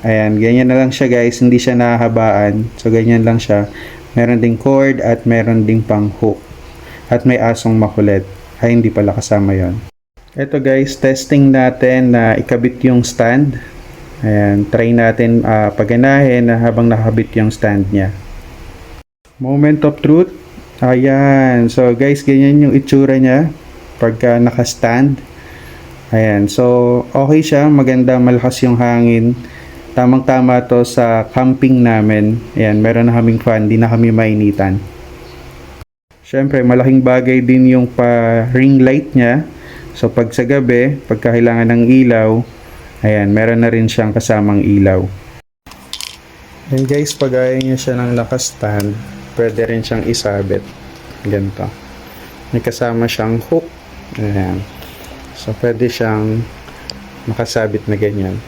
Ayan, ganyan na lang siya guys, hindi siya nahahabaan. So ganyan lang siya. Meron ding cord at meron ding pang hook. At may asong makulit. Ay, hindi pala kasama yon. Ito guys, testing natin na ikabit yung stand. Ayan, try natin paganahin na habang nakabit yung stand niya. Moment of truth. Ayan, so guys, ganyan yung itsura niya pagka naka-stand. Ayan, so okay siya, maganda, malakas yung hangin. Tamang-tama to sa camping namin. Ayan, meron na kaming fan, di na kami mainitan. Siyempre, malaking bagay din yung pa-ring light niya. So, pag sa gabi, pag kailangan ng ilaw, ayan, meron na rin siyang kasamang ilaw. And guys, pag ayaw niya siya ng naka-stand, pwede rin siyang isabit. Ganito. May kasama siyang hook. Ayan. So, pwede siyang makasabit na ganyan.